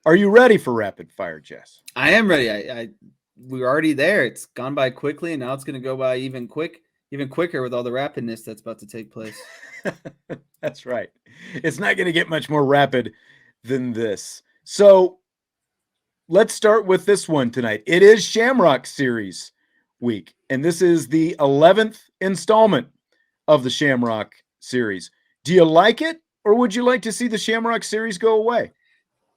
Are you ready for rapid fire, Jess? I am ready. We're already there. It's gone by quickly, and now it's going to go by even quicker with all the rapidness that's about to take place. That's right. It's not going to get much more rapid than this. So let's start with this one tonight. It is Shamrock Series week, and this is the 11th installment of the Shamrock Series. Do you like it, or would you like to see the Shamrock Series go away?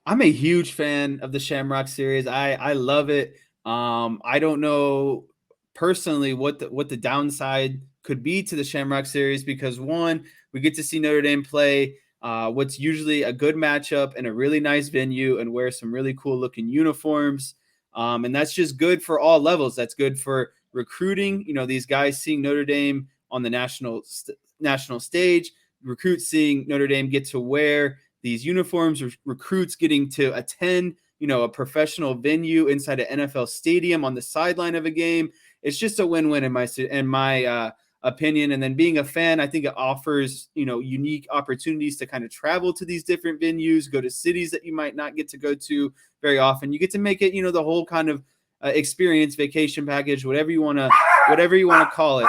I'm a huge fan of the Shamrock Series. I love it. I don't know personally what the downside could be to the Shamrock Series because one, we get to see Notre Dame play what's usually a good matchup in a really nice venue and wear some really cool looking uniforms. And that's just good for all levels. That's good for recruiting. You know, these guys seeing Notre Dame on the national stage, recruits seeing Notre Dame get to wear these uniforms, recruits getting to attend, a professional venue inside an NFL stadium on the sideline of a game. It's just a win-win in my opinion. And then being a fan, I think it offers, unique opportunities to kind of travel to these different venues, go to cities that you might not get to go to very often. You get to make it, the whole kind of experience, vacation package, whatever you want to call it.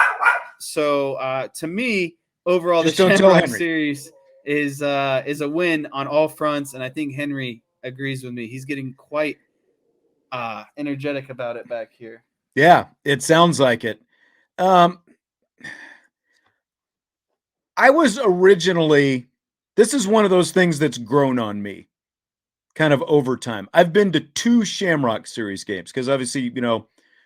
So to me, overall, Just the don't tell Shamrock Henry. Series is a win on all fronts, and I think Henry agrees with me. He's getting quite energetic about it back here. Yeah, it sounds like it. I was originally, this is one of those things that's grown on me kind of over time. I've been to 2 Shamrock Series games because obviously,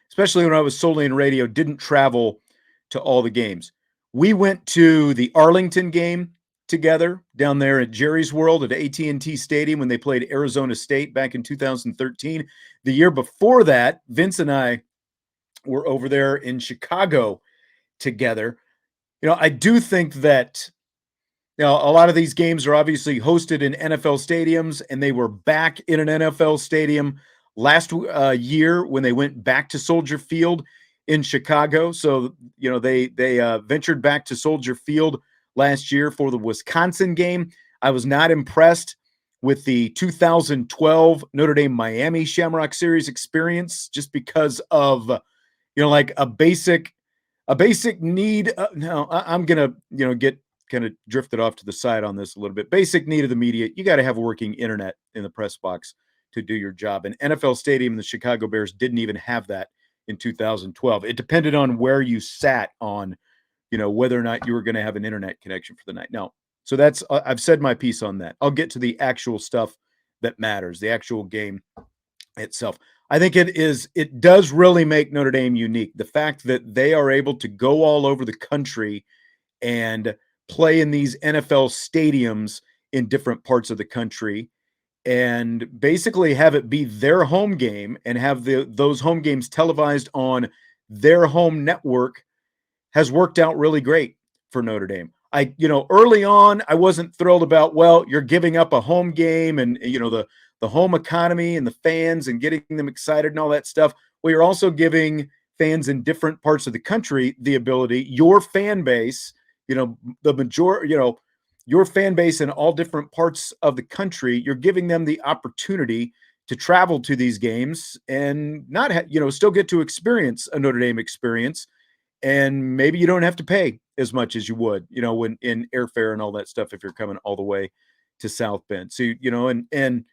especially when I was solely in radio, didn't travel to all the games. We went to the Arlington game together down there at Jerry's World at AT&T Stadium when they played Arizona State back in 2013. The year before that, Vince and I were over there in Chicago together. I do think that a lot of these games are obviously hosted in NFL stadiums, and they were back in an NFL stadium last year when they went back to Soldier Field in Chicago. So, they ventured back to Soldier Field last year for the Wisconsin game. I was not impressed with the 2012 Notre Dame Miami Shamrock Series experience just because of, like a basic need. No, I'm going to, get kind of drifted off to the side on this a little bit. Basic need of the media. You got to have working internet in the press box to do your job. And NFL Stadium, the Chicago Bears didn't even have that in 2012. It depended on where you sat on, whether or not you were going to have an internet connection for the night. No. So that's, I've said my piece on that. I'll get to the actual stuff that matters, the actual game itself. I think it does really make Notre Dame unique. The fact that they are able to go all over the country and play in these NFL stadiums in different parts of the country and basically have it be their home game and have those home games televised on their home network has worked out really great for Notre Dame. Early on, I wasn't thrilled about, well, you're giving up a home game and, the home economy and the fans and getting them excited and all that stuff. Well, you're also giving fans in different parts of the country the ability, your fan base, the majority, your fan base in all different parts of the country, you're giving them the opportunity to travel to these games and not, still get to experience a Notre Dame experience. And maybe you don't have to pay as much as you would, when in airfare and all that stuff, if you're coming all the way to South Bend. So, and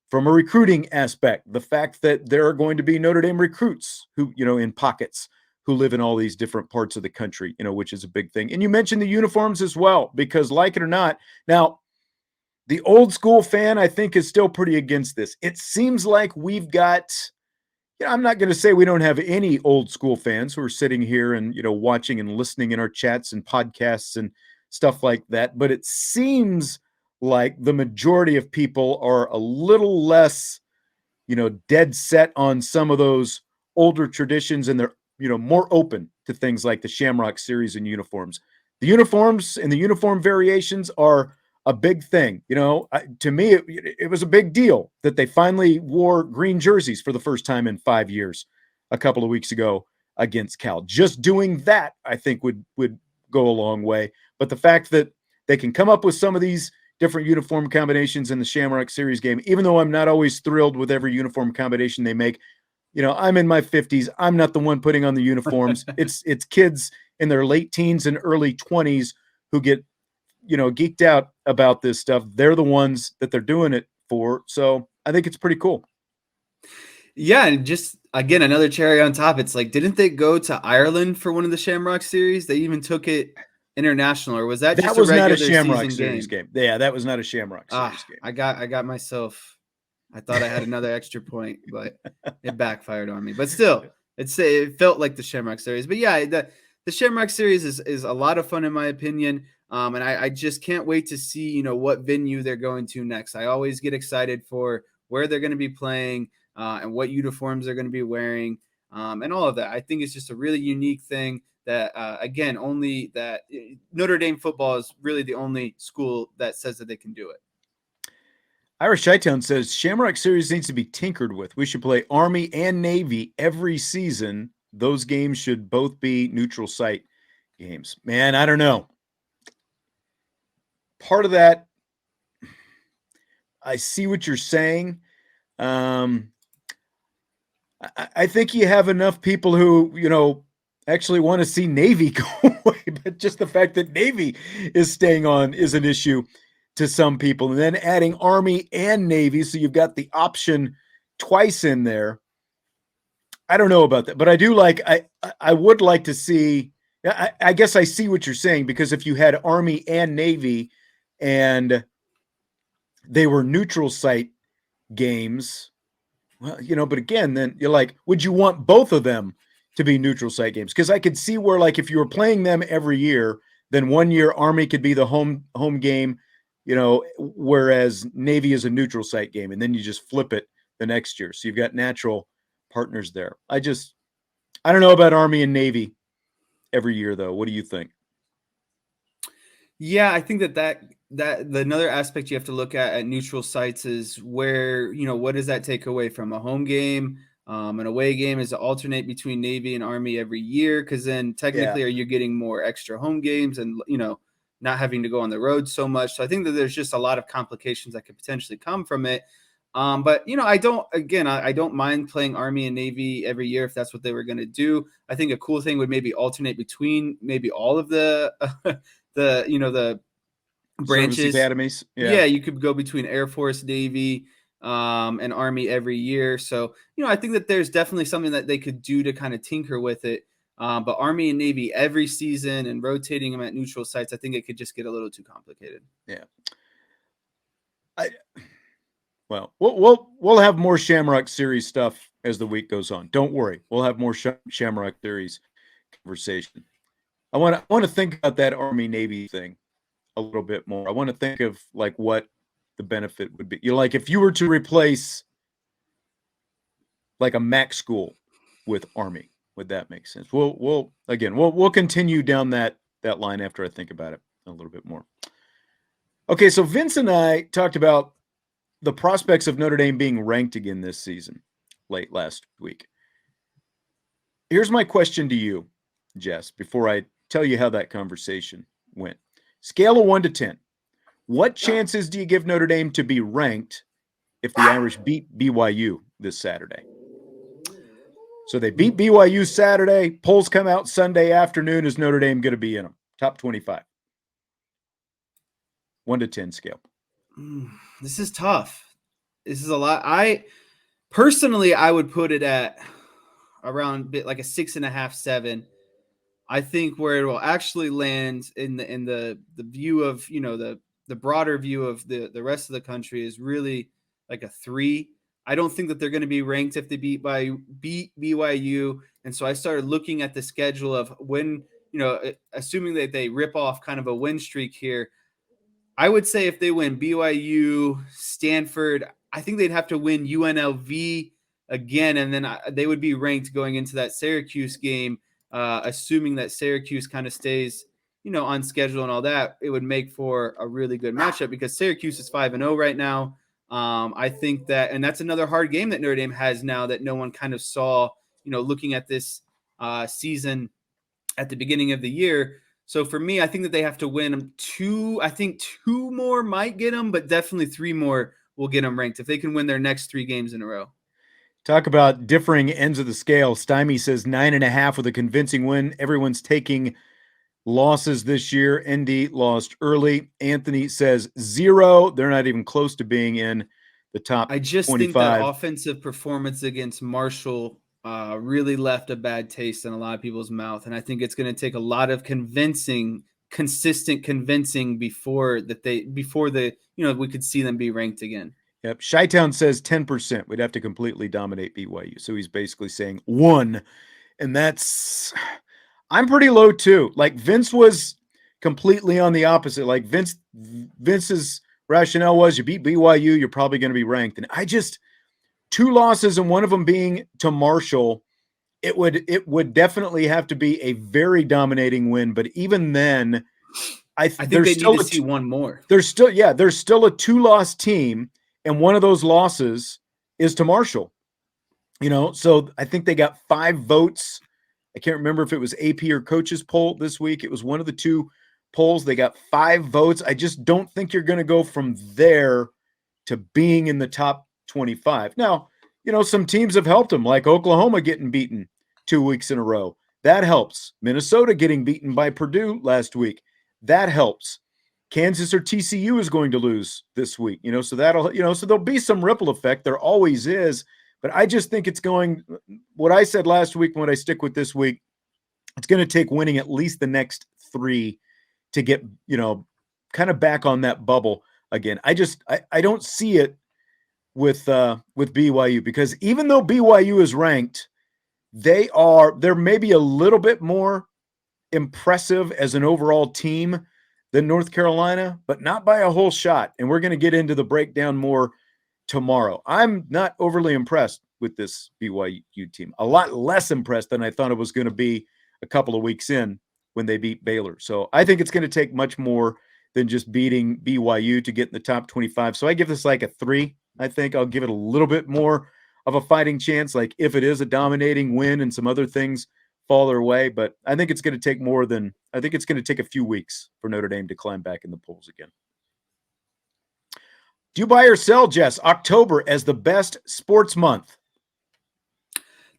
from a recruiting aspect, the fact that there are going to be Notre Dame recruits who, in pockets who live in all these different parts of the country, which is a big thing. And you mentioned the uniforms as well, because like it or not, now the old school fan, I think, is still pretty against this. It seems like we've got, I'm not going to say we don't have any old school fans who are sitting here and, watching and listening in our chats and podcasts and stuff like that. But it seems like the majority of people are a little less, dead set on some of those older traditions, and they're, more open to things like the Shamrock Series and uniforms. The uniforms and the uniform variations are a big thing. To me, it was a big deal that they finally wore green jerseys for the first time in 5 years a couple of weeks ago against Cal. Just doing that, I think, would go a long way. But the fact that they can come up with some of these different uniform combinations in the Shamrock Series game, even though I'm not always thrilled with every uniform combination they make. I'm in my 50s. I'm not the one putting on the uniforms. It's kids in their late teens and early 20s who get, geeked out about this stuff. They're the ones that they're doing it for. So I think it's pretty cool. Yeah, and just again another cherry on top. It's like, didn't they go to Ireland for one of the Shamrock Series? They even took it international, or was that just a regular not a Shamrock season Series game? Yeah, that was not a Shamrock Series game. I got myself. I thought I had another extra point, but it backfired on me. But still, it felt like the Shamrock Series. But yeah, the Shamrock Series is a lot of fun in my opinion. And I just can't wait to see, what venue they're going to next. I always get excited for where they're going to be playing and what uniforms they're going to be wearing and all of that. I think it's just a really unique thing that, again, only that Notre Dame football is really the only school that says that they can do it. Irish Chi-Town says Shamrock Series needs to be tinkered with. We should play Army and Navy every season. Those games should both be neutral site games. Man, I don't know. Part of that, I see what you're saying. I think you have enough people who, actually want to see Navy go away, but just the fact that Navy is staying on is an issue to some people. And then adding Army and Navy, so you've got the option twice in there. I don't know about that, but I do I would like to see, I guess I see what you're saying, because if you had Army and Navy and they were neutral site games, well, but again, then you're like, would you want both of them to be neutral site games? Because I could see where, like, if you were playing them every year, then one year Army could be the home game, whereas Navy is a neutral site game, and then you just flip it the next year. So you've got natural partners there. I don't know about Army and Navy every year, though. What do you think? Yeah, I think that another aspect you have to look at neutral sites is where, what does that take away from a home game? An away game is to alternate between Navy and Army every year, because then technically, are you getting more extra home games and, not having to go on the road so much? So I think that there's just a lot of complications that could potentially come from it. But I don't mind playing Army and Navy every year if that's what they were going to do. I think a cool thing would maybe alternate between maybe all of the the branches, service academies. Yeah, you could go between Air Force, Navy, and Army every year. So I think that there's definitely something that they could do to kind of tinker with it. But Army and Navy every season and rotating them at neutral sites, I think it could just get a little too complicated. Yeah. Well, we'll have more Shamrock Series stuff as the week goes on. Don't worry, we'll have more Shamrock Series conversation. I want to think about that Army Navy thing a little bit more. I want to think of like what the benefit would be. Like if you were to replace like a MAC school with Army, would that make sense? We'll continue down that line after I think about it a little bit more. Okay, so Vince and I talked about the prospects of Notre Dame being ranked again this season, late last week. Here's my question to you, Jess, before I tell you how that conversation went. Scale of 1 to 10. What chances do you give Notre Dame to be ranked if the Irish beat BYU this Saturday? So they beat BYU Saturday. Polls come out Sunday afternoon. Is Notre Dame going to be in them? Top 25. 1 to 10 scale. This is tough. This is a lot. I personally would put it at around like a 6.5, 7. I think where it will actually land in the view of, the broader view of the rest of the country is really like a 3. I don't think that they're going to be ranked if they beat BYU. And so I started looking at the schedule of when, assuming that they rip off kind of a win streak here, I would say if they win BYU, Stanford, I think they'd have to win UNLV again, and then they would be ranked going into that Syracuse game, assuming that Syracuse kind of stays, on schedule and all that. It would make for a really good matchup because Syracuse is 5-0 right now. I think that, and that's another hard game that Notre Dame has now that no one kind of saw, looking at this season at the beginning of the year. So for me, I think that they have to win two. I think two more might get them, but definitely three more will get them ranked if they can win their next 3 games in a row. Talk about differing ends of the scale. Stymie says 9.5 with a convincing win. Everyone's taking losses this year. ND lost early. Anthony says 0. They're not even close to being in the top 25. I just think that offensive performance against Marshall really left a bad taste in a lot of people's mouth. And I think it's going to take a lot of consistent convincing before we could see them be ranked again. Yep. Chi-Town says 10%. We'd have to completely dominate BYU. So he's basically saying 1. And I'm pretty low too. Like Vince was completely on the opposite. Like Vince's rationale was you beat BYU, you're probably going to be ranked. And 2 losses and one of them being to Marshall, it would definitely have to be a very dominating win. But even then, I think they need to see one more. There's still a 2-loss team. And one of those losses is to Marshall, so I think they got 5 votes. I can't remember if it was AP or coaches poll this week. It was one of the 2 polls. They got 5 votes. I just don't think you're going to go from there to being in the top 25. Now, some teams have helped them, like Oklahoma getting beaten 2 weeks in a row. That helps. Minnesota getting beaten by Purdue last week. That helps. Kansas or TCU is going to lose this week, so that'll, so there'll be some ripple effect. There always is, but I just think it's going, what I said last week, what I stick with this week, it's going to take winning at least the next 3 to get, kind of back on that bubble again. I don't see it with BYU, because even though BYU is ranked, they're maybe a little bit more impressive as an overall team than North Carolina, but not by a whole shot. And we're going to get into the breakdown more tomorrow. I'm not overly impressed with this BYU team. A lot less impressed than I thought it was going to be a couple of weeks in when they beat Baylor. So I think it's going to take much more than just beating BYU to get in the top 25. So I give this like a 3. I think I'll give it a little bit more of a fighting chance, like if it is a dominating win and some other things fall their way. But I think it's going to take a few weeks for Notre Dame to climb back in the polls again. Do you buy or sell, Jess, October as the best sports month?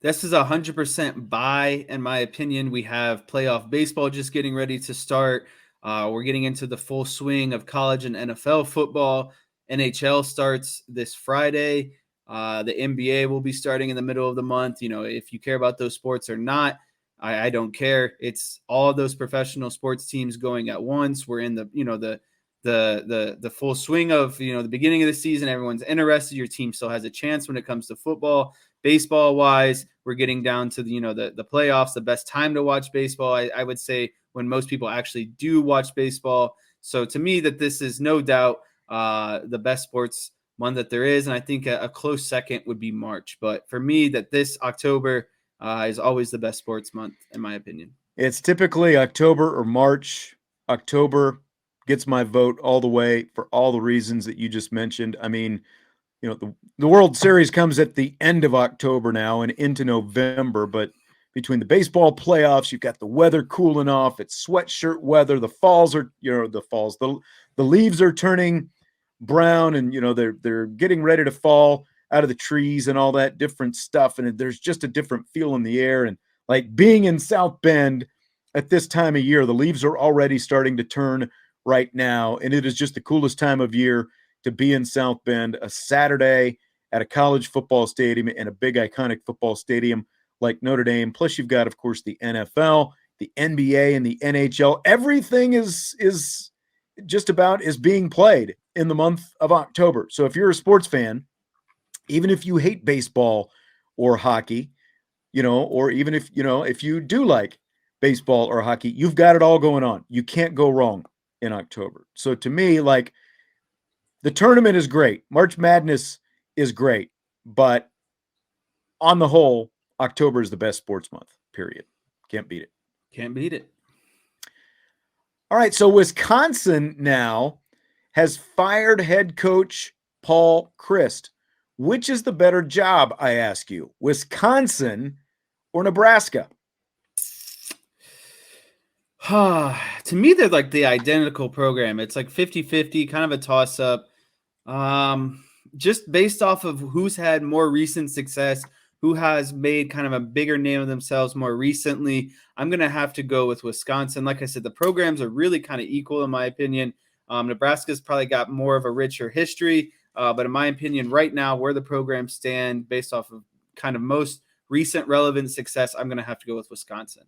This is 100% buy, in my opinion. We have playoff baseball just getting ready to start. We're getting into the full swing of college and NFL football. NHL starts this Friday. The NBA will be starting in the middle of the month. If you care about those sports or not, I don't care. It's all of those professional sports teams going at once. We're in the full swing of, the beginning of the season. Everyone's interested. Your team still has a chance when it comes to football. Baseball wise, we're getting down to the playoffs, the best time to watch baseball. I would say when most people actually do watch baseball. So to me, that this is no doubt the best sports month that there is. And I think a close second would be March. But for me, that this October is always the best sports month, in my opinion. It's typically October or March. October gets my vote all the way for all the reasons that you just mentioned. I mean, the World Series comes at the end of October now and into November, but between the baseball playoffs, you've got the weather cooling off. It's sweatshirt weather. The leaves are turning brown, and they're getting ready to fall out of the trees and all that different stuff. And there's just a different feel in the air. And like being in South Bend at this time of year, the leaves are already starting to turn right now. And it is just the coolest time of year to be in South Bend, a Saturday at a college football stadium and a big iconic football stadium like Notre Dame. Plus you've got, of course, the NFL, the NBA, and the NHL. Everything is just about is being played in the month of October. So if you're a sports fan, even if you hate baseball or hockey, or even if you do like baseball or hockey, you've got it all going on. You can't go wrong in October. So to me, like, the tournament is great. March Madness is great. But on the whole, October is the best sports month, period. Can't beat it. Can't beat it. All right, so Wisconsin now has fired head coach Paul Chryst. Which is the better job, I ask you, Wisconsin or Nebraska? To me, they're like the identical program. It's like 50-50, kind of a toss-up. Just based off of who's had more recent success, who has made kind of a bigger name of themselves more recently, I'm going to have to go with Wisconsin. Like I said, the programs are really kind of equal in my opinion. Nebraska's probably got more of a richer history, but in my opinion, right now, where the programs stand based off of kind of most recent relevant success, I'm going to have to go with Wisconsin.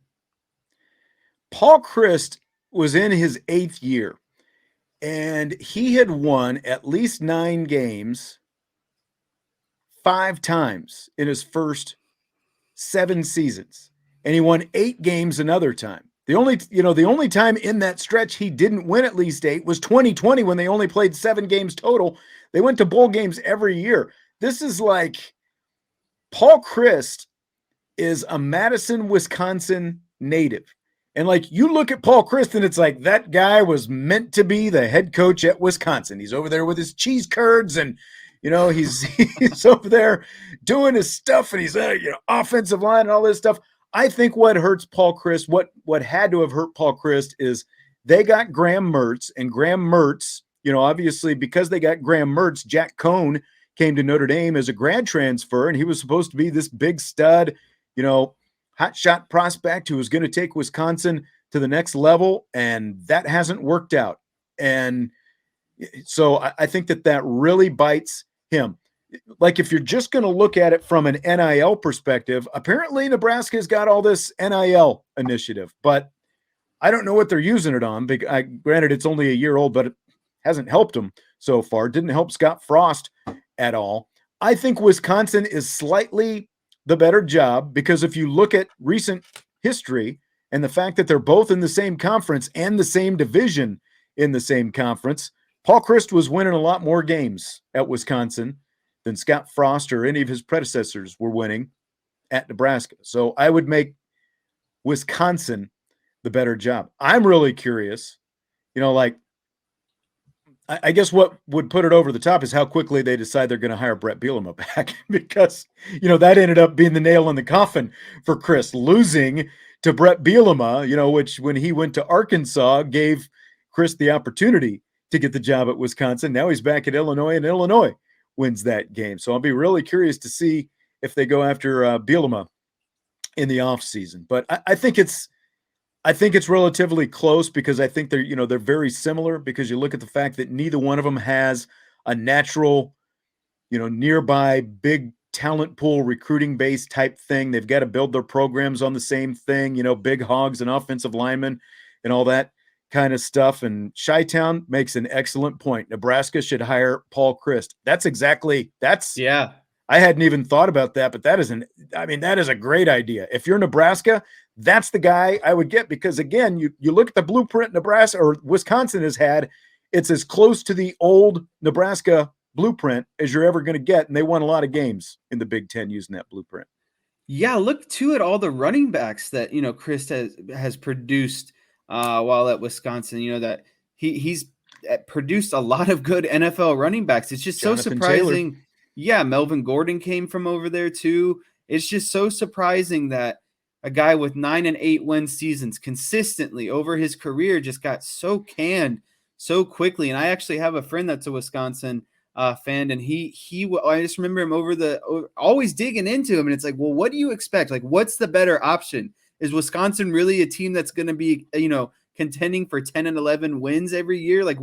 Paul Chryst was in his 8th year, and he had won at least 9 games 5 times in his first 7 seasons, and he won 8 games another time. The only time in that stretch he didn't win at least 8 was 2020 when they only played 7 games total. They went to bowl games every year. This is like Paul Chryst is a Madison, Wisconsin native. And like you look at Paul Chryst and it's like that guy was meant to be the head coach at Wisconsin. He's over there with his cheese curds and he's over there doing his stuff and he's offensive line and all this stuff. I think what hurts Paul Chryst, what had to have hurt Paul Chryst is they got Graham Mertz, and Graham Mertz, obviously because they got Graham Mertz, Jack Cohn came to Notre Dame as a grad transfer, and he was supposed to be this big stud, hot shot prospect who was going to take Wisconsin to the next level, and that hasn't worked out. And so I think that really bites him. Like if you're just going to look at it from an NIL perspective, apparently Nebraska's got all this NIL initiative, but I don't know what they're using it on. Granted, it's only a year old, but it hasn't helped them so far. Didn't help Scott Frost at all. I think Wisconsin is slightly the better job because if you look at recent history and the fact that they're both in the same conference and the same division in the same conference, Paul Chryst was winning a lot more games at Wisconsin than Scott Frost or any of his predecessors were winning at Nebraska. So I would make Wisconsin the better job. I'm really curious, I guess what would put it over the top is how quickly they decide they're going to hire Brett Bielema back because, that ended up being the nail in the coffin for Chryst, losing to Brett Bielema, which when he went to Arkansas gave Chryst the opportunity to get the job at Wisconsin. Now he's back at Illinois, and Illinois wins that game. So I'll be really curious to see if they go after Bielema in the offseason. But I think it's relatively close because I think they're very similar because you look at the fact that neither one of them has a natural, nearby big talent pool recruiting base type thing. They've got to build their programs on the same thing, big hogs and offensive linemen and all that kind of stuff. And Chi-Town makes an excellent point. Nebraska should hire Paul Chryst. Yeah. I hadn't even thought about that, but that is a great idea. If you're Nebraska, that's the guy I would get because again, you look at the blueprint Nebraska or Wisconsin has had, it's as close to the old Nebraska blueprint as you're ever going to get. And they won a lot of games in the Big Ten using that blueprint. Yeah. Look too at all the running backs that, Chryst has produced while at Wisconsin, that he's produced a lot of good NFL running backs. It's just Jonathan so surprising. Taylor. Yeah. Melvin Gordon came from over there too. It's just so surprising that a guy with 9 and 8 win seasons consistently over his career just got so canned so quickly. And I actually have a friend that's a Wisconsin fan, and I just remember him always digging into him. And it's like, well, what do you expect? Like, what's the better option? Is Wisconsin really a team that's going to be, contending for 10 and 11 wins every year? Like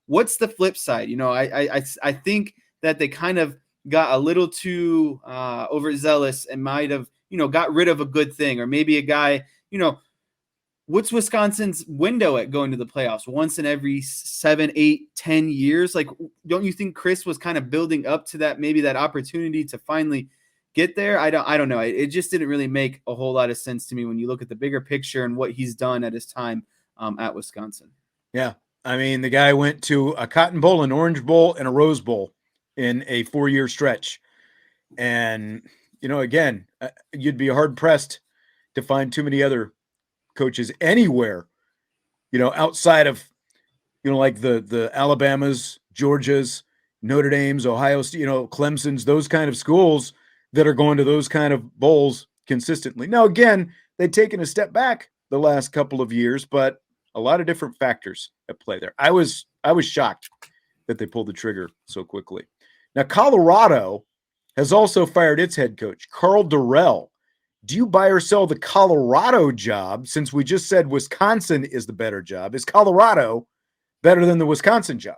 what's the flip side? I think that they kind of got a little too overzealous and might have, got rid of a good thing, or maybe a guy, what's Wisconsin's window at going to the playoffs? Once in every 7, 8, 10 years? Like, don't you think Chryst was kind of building up to that, maybe that opportunity to finally get there? I don't know. It just didn't really make a whole lot of sense to me when you look at the bigger picture and what he's done at his time at Wisconsin. Yeah. I mean, the guy went to a Cotton Bowl, an Orange Bowl, and a Rose Bowl in a 4-year stretch. And, again, you'd be hard pressed to find too many other coaches anywhere, outside of, like the Alabamas, Georgias, Notre Dames, Ohio State, Clemson's, those kind of schools that are going to those kind of bowls consistently. Now, again, they've taken a step back the last couple of years, but a lot of different factors at play there. I was shocked that they pulled the trigger so quickly. Now, Colorado has also fired its head coach, Carl Durrell. Do you buy or sell the Colorado job, since we just said Wisconsin is the better job? Is Colorado better than the Wisconsin job?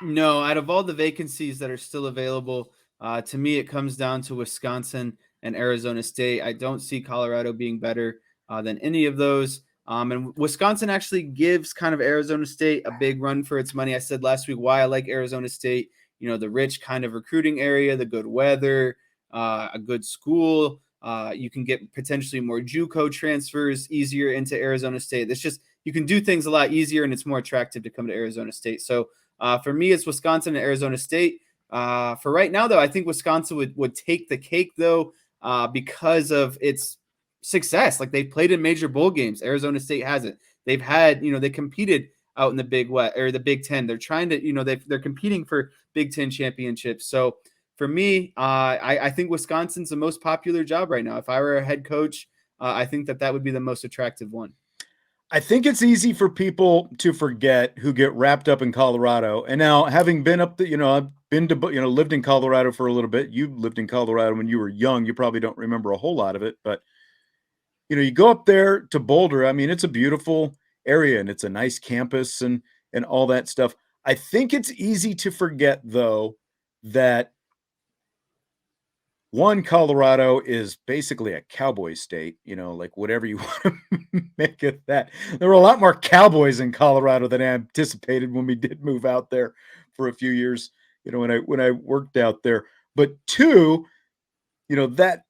No, out of all the vacancies that are still available, to me, it comes down to Wisconsin and Arizona State. I don't see Colorado being better than any of those. And Wisconsin actually gives kind of Arizona State a big run for its money. I said last week why I like Arizona State. You know, the rich kind of recruiting area, the good weather, a good school. You can get potentially more JUCO transfers easier into Arizona State. It's just, you can do things a lot easier, and it's more attractive to come to Arizona State. So for me, it's Wisconsin and Arizona State. For right now, though, I think Wisconsin would take the cake, though, because of its success. Like, they've played in major bowl games. Arizona State hasn't. They've had, they competed out in the Big West or the Big Ten. They're trying to, they're competing for Big Ten championships. So for me, I think Wisconsin's the most popular job right now. If I were a head coach, I think that would be the most attractive one. I think it's easy for people to forget who get wrapped up in Colorado. And now, having been up I've been to, lived in Colorado for a little bit. You lived in Colorado when you were young. You probably don't remember a whole lot of it, but you go up there to Boulder. I mean, it's a beautiful area and it's a nice campus and all that stuff. I think it's easy to forget, though, that one, Colorado is basically a cowboy state, like whatever you want to make of that. There were a lot more cowboys in Colorado than I anticipated when we did move out there for a few years, when I worked out there. But two, that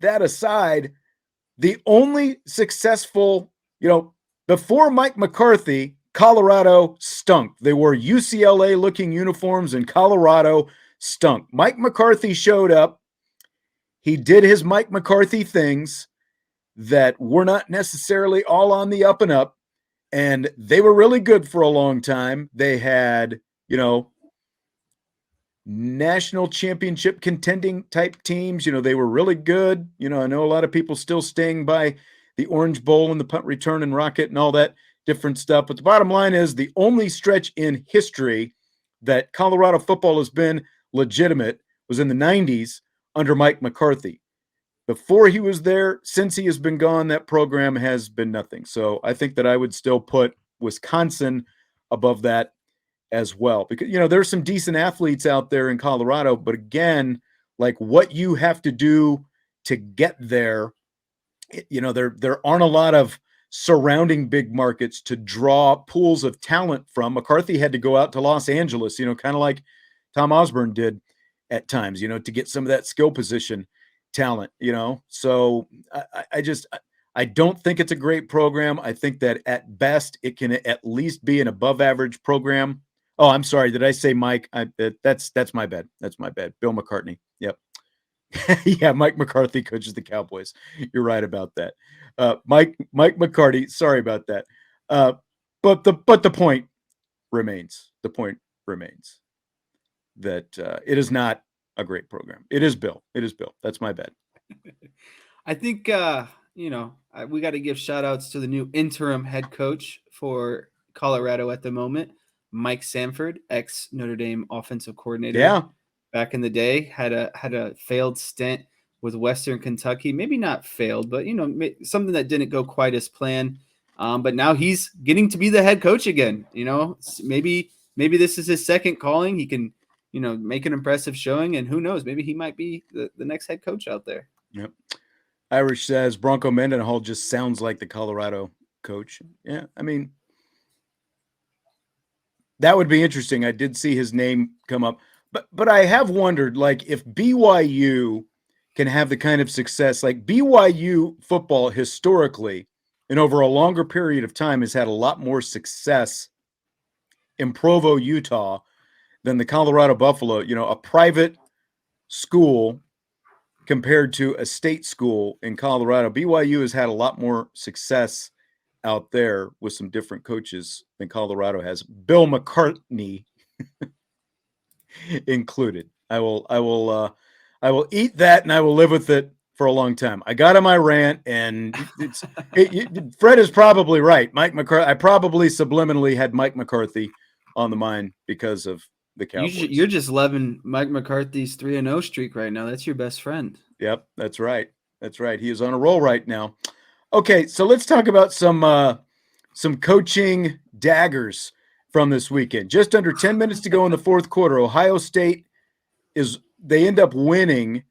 aside, the only successful, before Mike McCarthy, Colorado stunk. They wore UCLA looking uniforms and Colorado stunk. Mike McCarthy showed up. He did his Mike McCarthy things that were not necessarily all on the up and up, and they were really good for a long time. They had, national championship contending type teams. They were really good. I know a lot of people still staying by the Orange Bowl and the punt return and rocket and all that different stuff. But the bottom line is, the only stretch in history that Colorado football has been legitimate was in the 90s under Mike McCarthy. Before he was there, since he has been gone, that program has been nothing. So I think that I would still put Wisconsin above that as well, because there's some decent athletes out there in Colorado, but again, like what you have to do to get there, there aren't a lot of surrounding big markets to draw pools of talent from. McCarthy had to go out to Los Angeles, kind of like Tom Osborne did at times, to get some of that skill position talent, So I don't think it's a great program. I think that at best it can at least be an above average program. Oh, I'm sorry. Did I say Mike? That's my bad. That's my bad. Bill McCartney. Yep. Yeah, Mike McCarthy coaches the Cowboys. You're right about that. Mike McCarthy. Sorry about that. But the point remains. The point remains that it is not a great program. It is Bill. It is Bill. That's my bad. I think we got to give shout outs to the new interim head coach for Colorado at the moment, Mike Sanford, ex Notre Dame offensive coordinator. Yeah. Back in the day, had a failed stint with Western Kentucky. Maybe not failed, but something that didn't go quite as planned. But now he's getting to be the head coach again. Maybe this is his second calling. He can make an impressive showing, and who knows, maybe he might be the next head coach out there. Yep. Irish says Bronco Mendenhall just sounds like the Colorado coach. Yeah, I mean, that would be interesting. I did see his name come up, but I have wondered, like, if BYU can have the kind of success, like BYU football historically and over a longer period of time has had a lot more success in Provo, Utah than the Colorado Buffalo, a private school compared to a state school in Colorado. BYU has had a lot more success out there with some different coaches than Colorado has. Bill McCartney included. I will eat that and I will live with it for a long time. I got on my rant, and Fred is probably right. Mike McCarthy. I probably subliminally had Mike McCarthy on the mind because of the Cowboys. You're just loving Mike McCarthy's 3-0 streak right now. That's your best friend. Yep, that's right. That's right. He is on a roll right now. Okay, so let's talk about some coaching daggers from this weekend. Just under 10 minutes to go in the fourth quarter. Ohio State they end up winning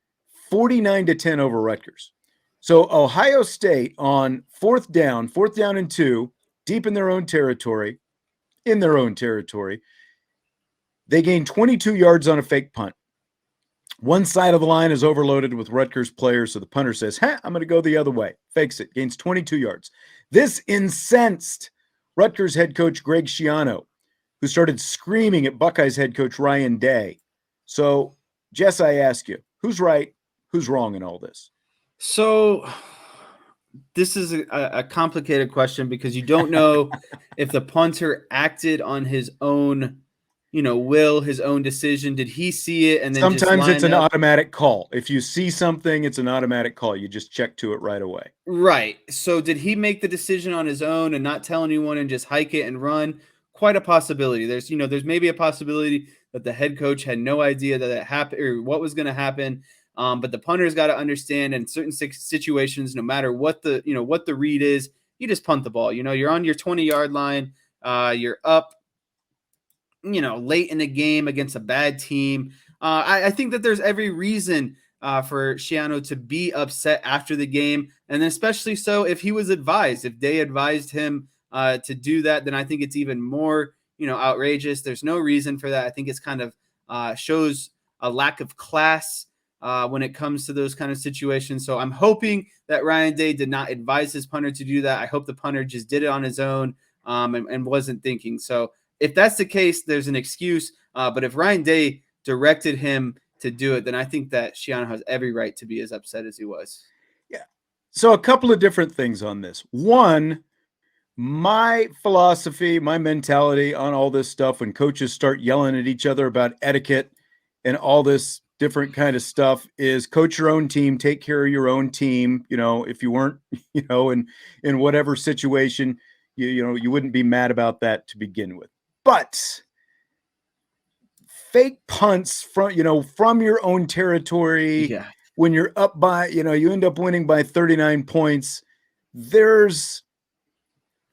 49-10 over Rutgers. So Ohio State on fourth down and 2, deep in their own territory, they gain 22 yards on a fake punt. One side of the line is overloaded with Rutgers players, so the punter says, I'm going to go the other way. Fakes it, gains 22 yards. This incensed Rutgers head coach Greg Schiano, who started screaming at Buckeyes head coach Ryan Day. So, Jess, I ask you, who's right, who's wrong in all this? So this is a complicated question because you don't know if the punter acted on his own, will, his own decision. Did he see it? And then sometimes it's an automatic call. If you see something, it's an automatic call. You just check to it right away. Right. So did he make the decision on his own and not tell anyone and just hike it and run? Quite a possibility. There's maybe a possibility that the head coach had no idea that it happened or what was going to happen. But the punter's got to understand in certain situations, no matter what the read is, you just punt the ball. You're on your 20-yard line. You're up, late in the game against a bad team. I think that there's every reason for Schiano to be upset after the game. And then especially so if he was advised, if they advised him to do that, then I think it's even more, outrageous. There's no reason for that. I think it's kind of shows a lack of class when it comes to those kind of situations. So I'm hoping that Ryan Day did not advise his punter to do that. I hope the punter just did it on his own and wasn't thinking. So if that's the case, there's an excuse. But if Ryan Day directed him to do it, then I think that Schiano has every right to be as upset as he was. Yeah. So a couple of different things on this. One, my philosophy, my mentality on all this stuff when coaches start yelling at each other about etiquette and all this different kind of stuff is coach your own team, take care of your own team. If you weren't, in whatever situation, you wouldn't be mad about that to begin with. But fake punts from your own territory, when you're up by, you end up winning by 39 points, there's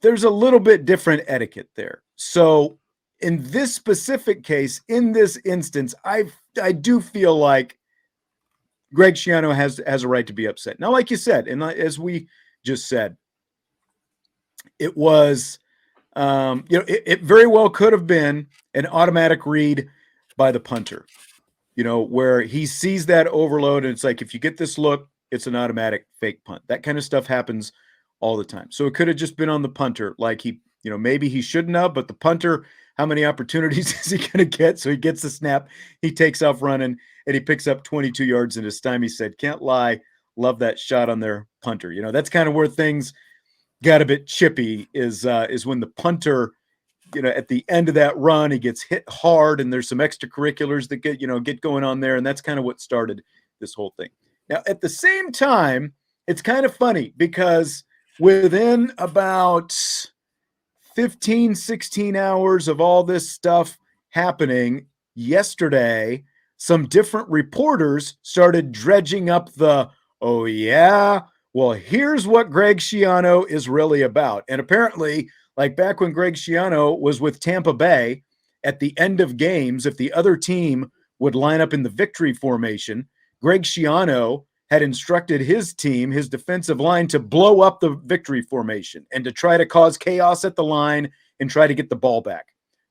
a little bit different etiquette there. So in this specific case, in this instance, I do feel like Greg Schiano has a right to be upset. Now, like you said, and as we just said, it was, it very well could have been an automatic read by the punter, where he sees that overload and it's like, if you get this look, it's an automatic fake punt. That kind of stuff happens all the time. So it could have just been on the punter. Like maybe he shouldn't have, but the punter, how many opportunities is he going to get? So he gets the snap, he takes off running, and he picks up 22 yards in his time. He said, can't lie, love that shot on their punter. That's kind of where things got a bit chippy is when the punter, at the end of that run, he gets hit hard and there's some extracurriculars that get going on there. And that's kind of what started this whole thing. Now, at the same time, it's kind of funny because within about 15, 16 hours of all this stuff happening yesterday, some different reporters started dredging up oh yeah, well, here's what Greg Schiano is really about. And apparently, like back when Greg Schiano was with Tampa Bay, at the end of games, if the other team would line up in the victory formation, Greg Schiano had instructed his team, his defensive line, to blow up the victory formation and to try to cause chaos at the line and try to get the ball back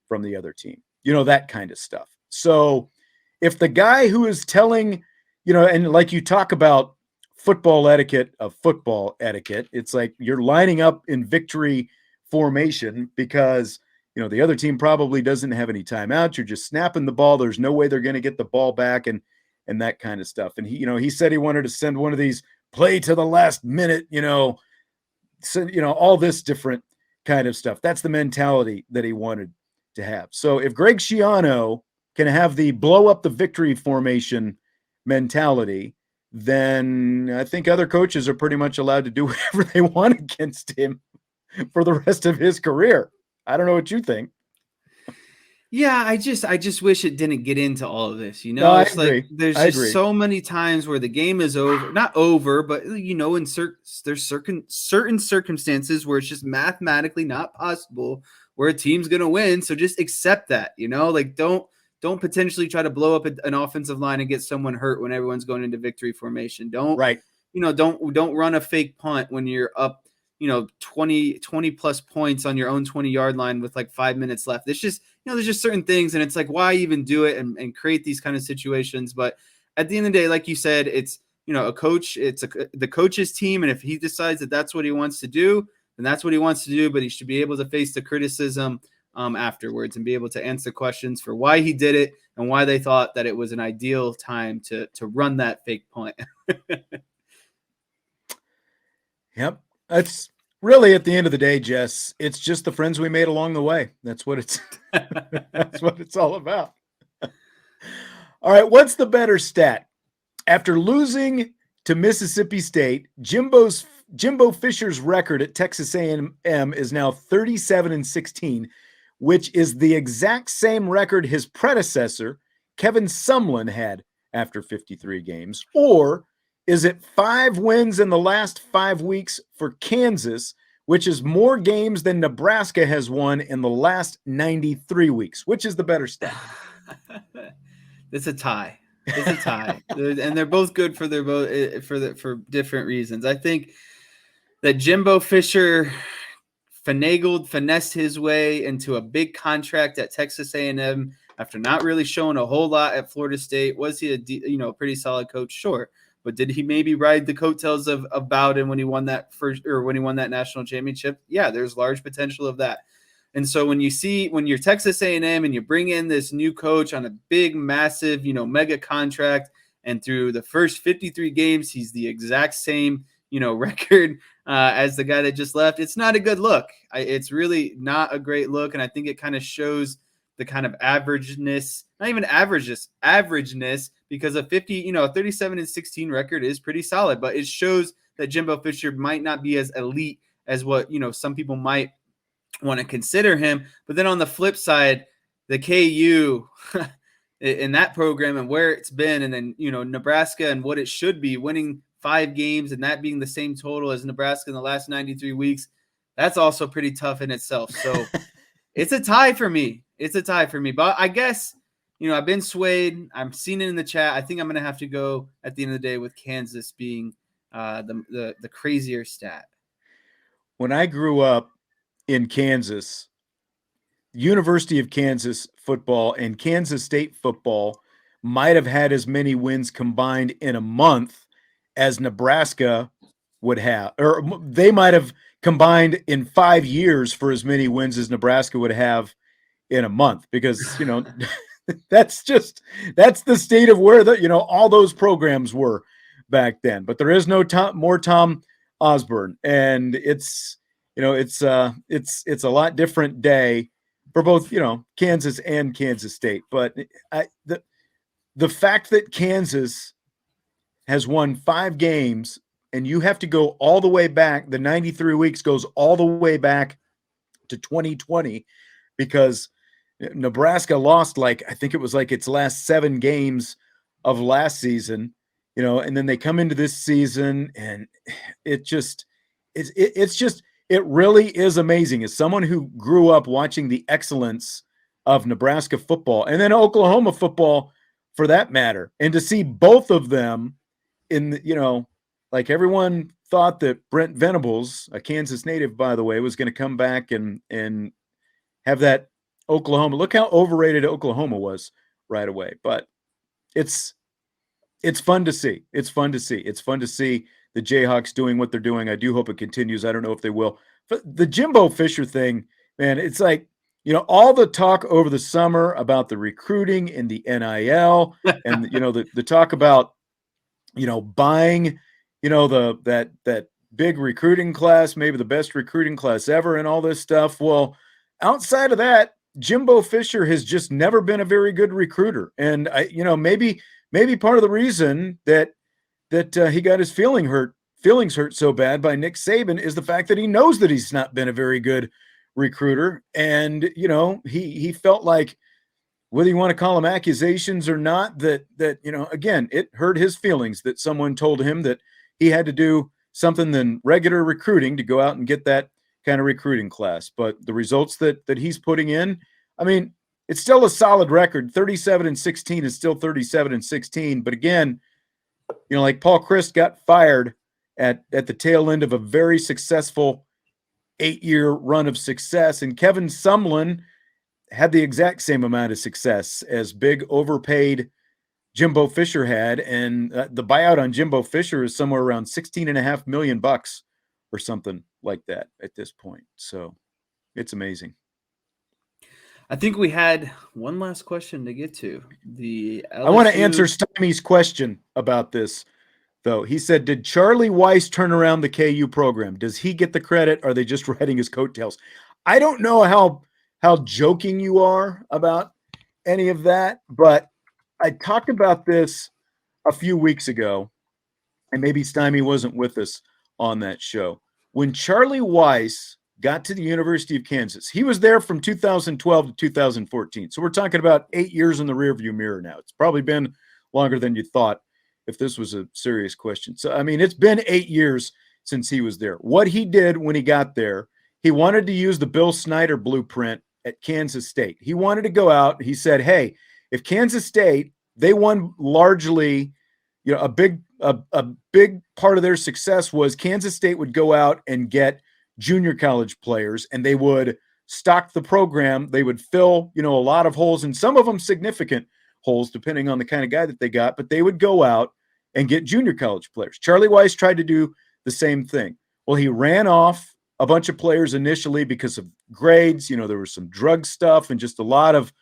from the other team. That kind of stuff. So if the guy who is telling, and like you talk about football etiquette, it's like you're lining up in victory formation because, the other team probably doesn't have any timeouts. You're just snapping the ball. There's no way they're going to get the ball back and that kind of stuff. And he said he wanted to send one of these play to the last minute, all this different kind of stuff. That's the mentality that he wanted to have. So if Greg Schiano can have the blow up the victory formation mentality, then I think other coaches are pretty much allowed to do whatever they want against him for the rest of his career. I don't know what you think. Yeah, I just wish it didn't get into all of this. No, I It's like agree. there's I just agree. so many times where the game is over, not over, but in there's certain circumstances where it's just mathematically not possible where a team's gonna win. So just accept that. Like don't potentially try to blow up an offensive line and get someone hurt when everyone's going into victory formation. Don't Right. don't run a fake punt when you're up 20 plus points on your own 20-yard line with like 5 minutes left. It's just there's just certain things, and it's like, why even do it and create these kind of situations? But at the end of the day, like you said, it's a coach, it's the coach's team, and if he decides that that's what he wants to do, then that's what he wants to do. But he should be able to face the criticism afterwards and be able to answer questions for why he did it and why they thought that it was an ideal time to run that fake punt. Yep. That's really, at the end of the day, Jess, it's just the friends we made along the way. That's what it's that's what it's all about. All right, what's the better stat? After losing to Mississippi State, Jimbo Fisher's record at Texas A&M is now 37-16, which is the exact same record his predecessor, Kevin Sumlin, had after 53 games. Or is it 5 wins in the last 5 weeks for Kansas, which is more games than Nebraska has won in the last 93 weeks? Which is the better stat? It's a tie. It's a tie. And they're both good for for different reasons. I think that Jimbo Fisher finessed his way into a big contract at Texas A&M after not really showing a whole lot at Florida State. Was he a pretty solid coach? Sure. But did he maybe ride the coattails of Bowden when he won that national championship? Yeah, there's large potential of that. And so when you're Texas A&M and you bring in this new coach on a big, massive, mega contract, and through the first 53 games, he's the exact same, record as the guy that just left, it's not a good look. It's really not a great look. And I think it kind of shows the kind of averageness, not even averageness, because a 37-16 record is pretty solid, but it shows that Jimbo Fisher might not be as elite as what, some people might want to consider him. But then on the flip side, the KU in that program and where it's been, and then, Nebraska and what it should be, winning 5 games and that being the same total as Nebraska in the last 93 weeks, that's also pretty tough in itself. So it's a tie for me. But I guess, I've been swayed. I'm seeing it in the chat. I think I'm going to have to go at the end of the day with Kansas being the crazier stat. When I grew up in Kansas, University of Kansas football and Kansas State football might have had as many wins combined in a month as Nebraska would have, or they might have combined in 5 years for as many wins as Nebraska would have in a month, because that's the state of where all those programs were back then. But there is no more Tom Osborne, and it's a lot different day for both Kansas and Kansas State. But the fact that Kansas has won 5 games, and you have to go all the way back, the 93 weeks goes all the way back to 2020, because Nebraska lost I think it was its last 7 games of last season, and then they come into this season, and it really is amazing. As someone who grew up watching the excellence of Nebraska football and then Oklahoma football for that matter, and to see both of them in everyone thought that Brent Venables, a Kansas native, by the way, was going to come back and have that Oklahoma. Look how overrated Oklahoma was right away. But it's fun to see. It's fun to see the Jayhawks doing what they're doing. I do hope it continues. I don't know if they will. But the Jimbo Fisher thing, man, it's all the talk over the summer about the recruiting and the NIL and the talk about buying that big recruiting class, maybe the best recruiting class ever, and all this stuff. Well, outside of that, Jimbo Fisher has just never been a very good recruiter. And maybe part of the reason that that he got his feelings hurt so bad by Nick Saban is the fact that he knows that he's not been a very good recruiter. And, he felt like, whether you want to call them accusations or not, that again, it hurt his feelings that someone told him that he had to do something than regular recruiting to go out and get that kind of recruiting class. But the results that he's putting in, I mean, it's still a solid record. 37-16 is still 37-16. But again, like Paul Chryst got fired at the tail end of a very successful 8-year run of success, and Kevin Sumlin had the exact same amount of success as big overpaid Jimbo Fisher had. And the buyout on Jimbo Fisher is somewhere around $16.5 million or something like that at this point. So it's amazing. I think we had one last question to get to. I want to answer Stymie's question about this, though. He said, did Charlie Weis turn around the KU program? Does he get the credit? Or are they just riding his coattails? I don't know how joking you are about any of that, but I talked about this a few weeks ago, and maybe Stymie wasn't with us on that show. When Charlie Weis got to the University of Kansas, he was there from 2012 to 2014. So we're talking about 8 years in the rearview mirror now. It's probably been longer than you thought if this was a serious question. So, I mean, it's been 8 years since he was there. What he did when he got there, he wanted to use the Bill Snyder blueprint at Kansas State. He wanted to go out. He said, hey, if Kansas State, they won largely, a big part of their success was Kansas State would go out and get junior college players, and they would stock the program. They would fill, a lot of holes, and some of them significant holes, depending on the kind of guy that they got, but they would go out and get junior college players. Charlie Weis tried to do the same thing. Well, he ran off a bunch of players initially because of grades. There was some drug stuff and just a lot of,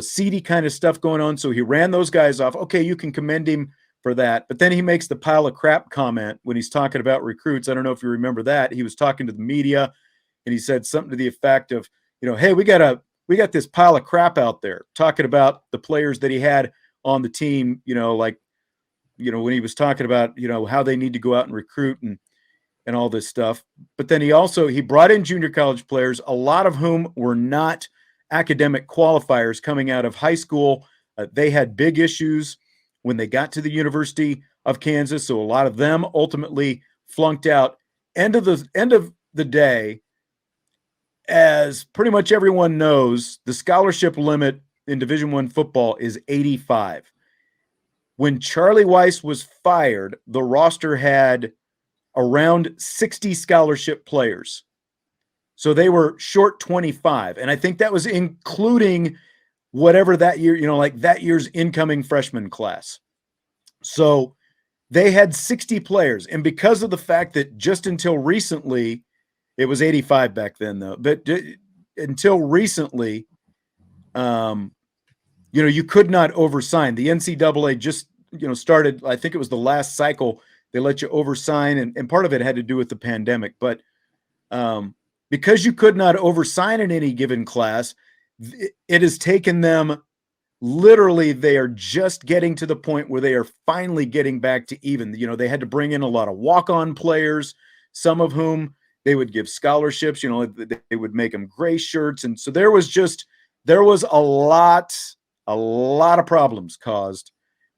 seedy kind of stuff going on. So he ran those guys off. Okay, you can commend him for that. But then he makes the pile of crap comment when he's talking about recruits. I don't know if you remember that. He was talking to the media and he said something to the effect of, hey, we got this pile of crap out there, talking about the players that he had on the team, when he was talking about, how they need to go out and recruit and all this stuff. But then he brought in junior college players, a lot of whom were not academic qualifiers coming out of high school. They had big issues when they got to the University of Kansas. So a lot of them ultimately flunked out. End of the day, as pretty much everyone knows, the scholarship limit in Division I football is 85. When Charlie Weis was fired, the roster had around 60 scholarship players. So they were short 25. And I think that was including whatever that year, like that year's incoming freshman class. So they had 60 players. And because of the fact that just until recently, it was 85 back then though, but until recently, you could not oversign. The NCAA just, started, I think it was the last cycle, they let you oversign, and part of it had to do with the pandemic. But because you could not oversign in any given class, it has taken them, literally, they are just getting to the point where they are finally getting back to even. They had to bring in a lot of walk-on players, some of whom they would give scholarships, they would make them gray shirts. And so there was a lot of problems caused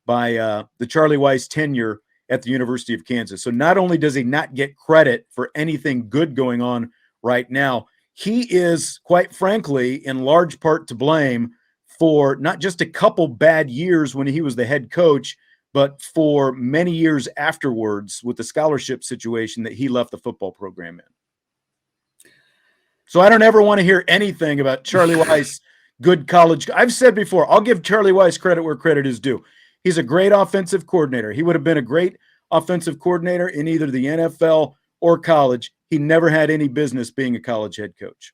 by the Charlie Weis tenure at the University of Kansas. So not only does he not get credit for anything good going on right now, he is, quite frankly, in large part to blame for not just a couple bad years when he was the head coach, but for many years afterwards with the scholarship situation that he left the football program in. So I don't ever want to hear anything about Charlie Weis, good college. I've said before, I'll give Charlie Weis credit where credit is due. He's a great offensive coordinator. He would have been a great offensive coordinator in either the NFL or college. He never had any business being a college head coach.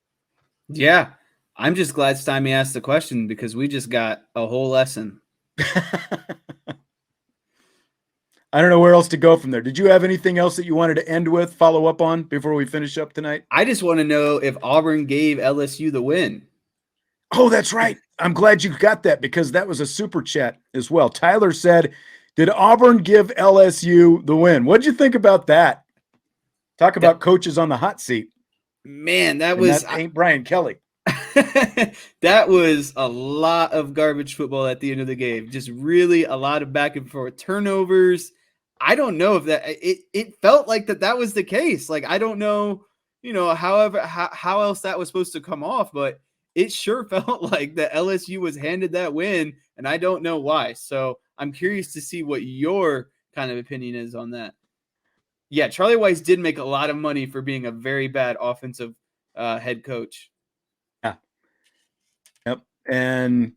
Yeah. I'm just glad Stymie asked the question because we just got a whole lesson. I don't know where else to go from there. Did you have anything else that you wanted to end with, follow up on before we finish up tonight? I just want to know if Auburn gave LSU the win. Oh, that's right. I'm glad you got that because that was a super chat as well. Tyler said, Did Auburn give LSU the win? What'd you think about that? Talk about coaches on the hot seat. Man, that And was that ain't Brian Kelly. that was a lot of garbage football at the end of the game. Just really a lot of back and forth turnovers. I don't know if that it felt like that was the case. Like I don't know, however how else that was supposed to come off, but it sure felt like the LSU was handed that win, and I don't know why. So I'm curious to see what your kind of opinion is on that. Yeah, Charlie Weis did make a lot of money for being a very bad offensive head coach. Yeah. Yep. And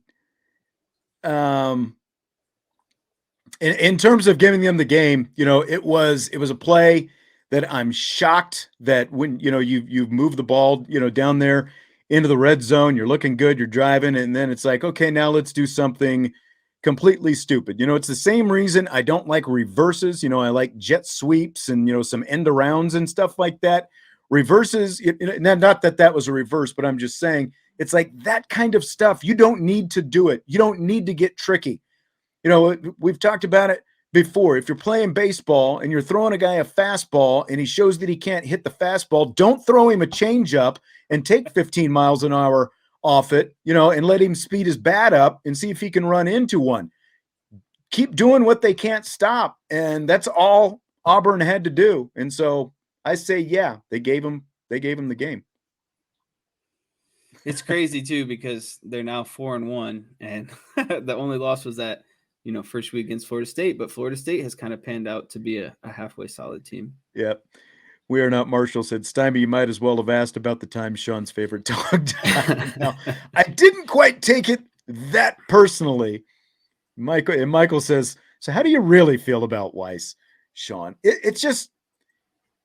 in terms of giving them the game, it was a play that I'm shocked that when you've moved the ball down there into the red zone, you're looking good, you're driving, and then it's like, okay, now let's do something completely stupid. It's the same reason I don't like reverses. I like jet sweeps and some end arounds and stuff like that. Reverses, not that was a reverse, but I'm just saying it's like that kind of stuff. You don't need to do it. You don't need to get tricky. We've talked about it before. If you're playing baseball and you're throwing a guy a fastball and he shows that he can't hit the fastball, don't throw him a changeup and take 15 miles an hour off it, and let him speed his bat up and see if he can run into one. Keep doing what they can't stop. And that's all Auburn had to do. And so I say, yeah, they gave him the game. It's crazy too, because they're now 4-1, and the only loss was that, first week against Florida State, but Florida State has kind of panned out to be a halfway solid team. Yep. We Are Not Marshall said, Stymie, you might as well have asked about the time Sean's favorite dog died. Now, I didn't quite take it that personally. Michael says, so how do you really feel about Weis, Sean? It's just,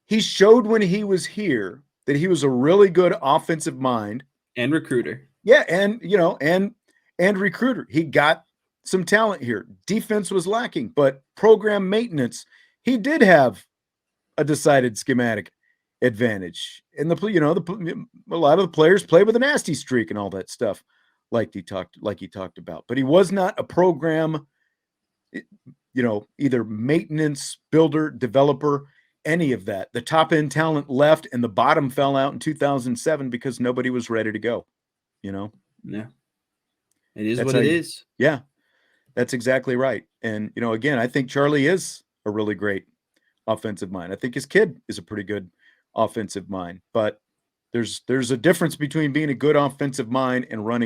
he showed when he was here that he was a really good offensive mind. And recruiter. Yeah, and, and recruiter. He got some talent here. Defense was lacking, but program maintenance, he did have a decided schematic advantage. And a lot of the players play with a nasty streak and all that stuff, like he talked about. But he was not a program, either maintenance, builder, developer, any of that. The top end talent left and the bottom fell out in 2007 because nobody was ready to go. Yeah. It is what it is. Yeah. That's exactly right. And, again, I think Charlie is a really great offensive mind. I think his kid is a pretty good offensive mind, but there's a difference between being a good offensive mind and running